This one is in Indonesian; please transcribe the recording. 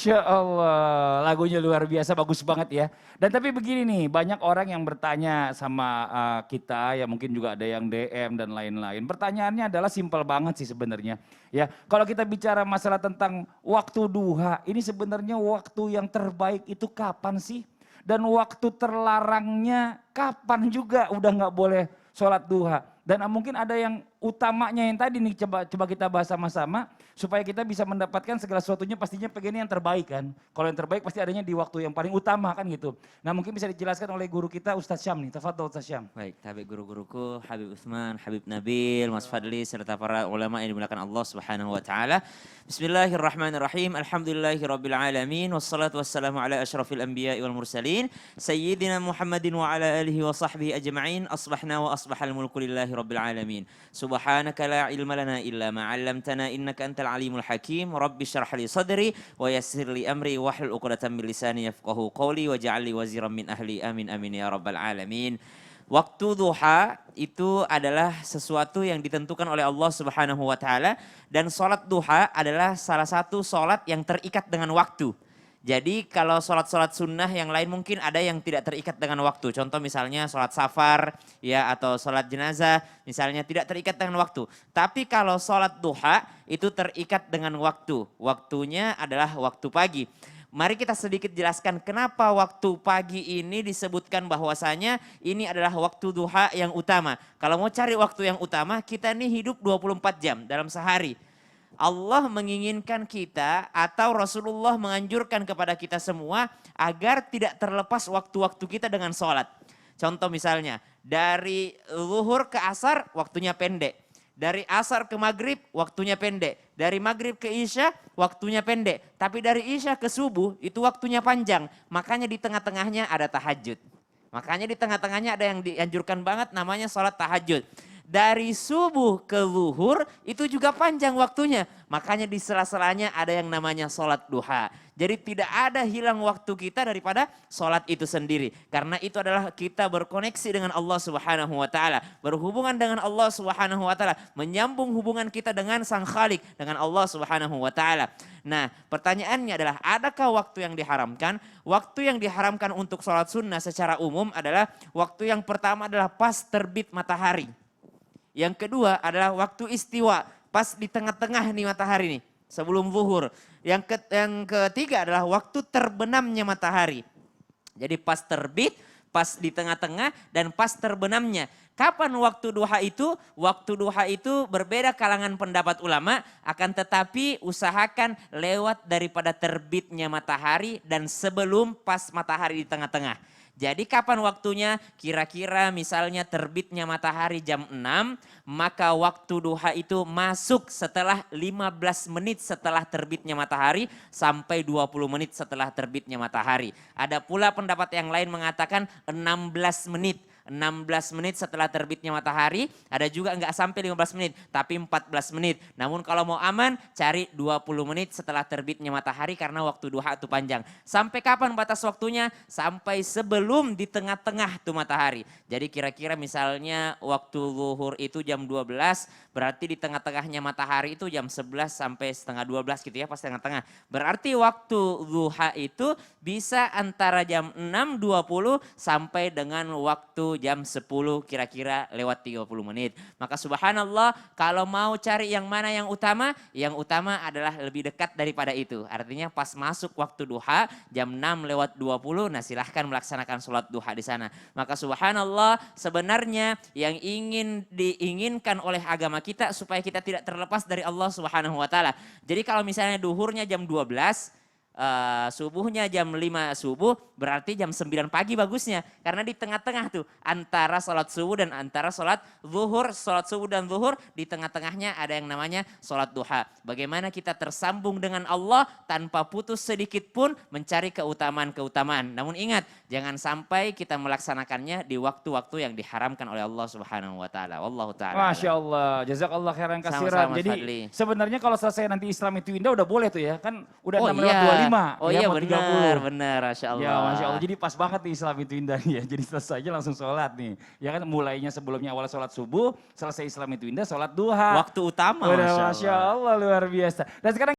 Masya Allah, lagunya luar biasa, bagus banget ya. Dan tapi begini nih, banyak orang yang bertanya sama kita, ya mungkin juga ada yang DM dan lain-lain. Pertanyaannya adalah simpel banget sih sebenarnya. Ya, kalau kita bicara masalah tentang waktu duha, ini sebenarnya waktu yang terbaik itu kapan sih? Dan waktu terlarangnya kapan juga udah nggak boleh sholat duha. Dan mungkin ada yang utamanya yang tadi nih coba kita bahas sama-sama supaya kita bisa mendapatkan segala sesuatunya pastinya pengennya yang terbaik kan. Kalau yang terbaik pasti adanya di waktu yang paling utama kan gitu. Nah mungkin bisa dijelaskan oleh guru kita Ustadz Syam nih, tafadhol Ustadz Syam. Baik, Habib guru-guruku, Habib Utsman, Habib Nabil, Mas Fadli, serta para ulama yang dimuliakan Allah Subhanahu wa taala. Bismillahirrahmanirrahim. Alhamdulillahirabbil alamin wassalatu wassalamu ala asyrafil anbiya'i wal mursalin sayyidina Muhammadin wa ala alihi wa sahbihi ajma'in. Asbahna wa asbahal mulku lillahi rabbil alamin. Subhanaka la ilma lana illa ma 'allamtana innaka antal alimul hakim. Rabbi shrah li sadri wa yassir li amri wahlul 'uqdatam min lisani yafqahu qawli waj'al li waziran min ahli. Amin amin ya rabbal alamin. Waktu duha itu adalah sesuatu yang ditentukan oleh Allah Subhanahu wa taala dan sholat duha adalah salah satu sholat yang terikat dengan waktu. Jadi kalau sholat-sholat sunnah yang lain mungkin ada yang tidak terikat dengan waktu. Contoh misalnya sholat safar ya atau sholat jenazah misalnya tidak terikat dengan waktu. Tapi kalau sholat duha itu terikat dengan waktu. Waktunya adalah waktu pagi. Mari kita sedikit jelaskan kenapa waktu pagi ini disebutkan bahwasanya ini adalah waktu duha yang utama. Kalau mau cari waktu yang utama kita ini hidup 24 jam dalam sehari. Allah menginginkan kita atau Rasulullah menganjurkan kepada kita semua agar tidak terlepas waktu-waktu kita dengan sholat. Contoh misalnya dari zuhur ke asar waktunya pendek. Dari asar ke maghrib waktunya pendek. Dari maghrib ke isya waktunya pendek. Tapi dari isya ke subuh itu waktunya panjang. Makanya di tengah-tengahnya ada tahajud. Makanya di tengah-tengahnya ada yang dianjurkan banget namanya sholat tahajud. Dari subuh ke zuhur itu juga panjang waktunya. Makanya di sela-selanya ada yang namanya sholat duha. Jadi tidak ada hilang waktu kita daripada sholat itu sendiri. Karena itu adalah kita berkoneksi dengan Allah Subhanahu wa taala, berhubungan dengan Allah Subhanahu wa taala, menyambung hubungan kita dengan Sang Khalik, dengan Allah Subhanahu wa taala. Nah, pertanyaannya adalah adakah waktu yang diharamkan? Waktu yang diharamkan untuk sholat sunnah secara umum adalah waktu yang pertama adalah pas terbit matahari. Yang kedua adalah waktu istiwa, pas di tengah-tengah nih matahari nih, sebelum zuhur. Yang ketiga adalah waktu terbenamnya matahari. Jadi pas terbit, pas di tengah-tengah, dan pas terbenamnya. Kapan waktu duha itu? Waktu duha itu berbeda kalangan pendapat ulama, akan tetapi usahakan lewat daripada terbitnya matahari dan sebelum pas matahari di tengah-tengah. Jadi kapan waktunya? Kira-kira misalnya terbitnya matahari jam 6, maka waktu duha itu masuk setelah 15 menit setelah terbitnya matahari sampai 20 menit setelah terbitnya matahari. Ada pula pendapat yang lain mengatakan 16 menit. 16 menit setelah terbitnya matahari, ada juga enggak sampai 15 menit, tapi 14 menit. Namun kalau mau aman, cari 20 menit setelah terbitnya matahari karena waktu duha itu panjang. Sampai kapan batas waktunya? Sampai sebelum di tengah-tengah tuh matahari. Jadi kira-kira misalnya waktu zuhur itu jam 12, berarti di tengah-tengahnya matahari itu jam 11 sampai setengah 12 gitu ya, pas tengah-tengah. Berarti waktu duha itu bisa antara jam 6.20 sampai dengan waktu jam 10 kira-kira lewat 30 menit. Maka subhanallah kalau mau cari yang mana yang utama adalah lebih dekat daripada itu. Artinya pas masuk waktu duha jam 6:20, nah silahkan melaksanakan sholat duha di sana. Maka subhanallah sebenarnya yang diinginkan oleh agama kita supaya kita tidak terlepas dari Allah Subhanahu wa taala. Jadi kalau misalnya duhurnya jam 12, subuhnya jam 5 subuh, berarti jam 9 pagi bagusnya. Karena di tengah-tengah tuh antara sholat subuh dan antara sholat zuhur, sholat subuh dan zuhur di tengah-tengahnya ada yang namanya sholat duha. Bagaimana kita tersambung dengan Allah tanpa putus sedikit pun mencari keutamaan-keutamaan. Namun ingat, jangan sampai kita melaksanakannya di waktu-waktu yang diharamkan oleh Allah Subhanahu wa taala. Wallahu taala. Masya Allah, jazakallah khairan kasiran. Sama-sama, Mas Jadi Fadli. sebenarnya kalau selesai nanti Islam itu indah udah boleh tuh ya, kan udah Oh 6:25. Oh ya, iya mau 30. benar, Masya Allah. Ya Masya Allah, jadi pas banget nih Islam itu indah nih ya. Jadi selesai aja langsung sholat nih. Ya kan mulainya sebelumnya awal sholat subuh, selesai Islam itu indah sholat duha. Waktu utama Udah Masya Masya Allah. Allah luar biasa. Dan sekarang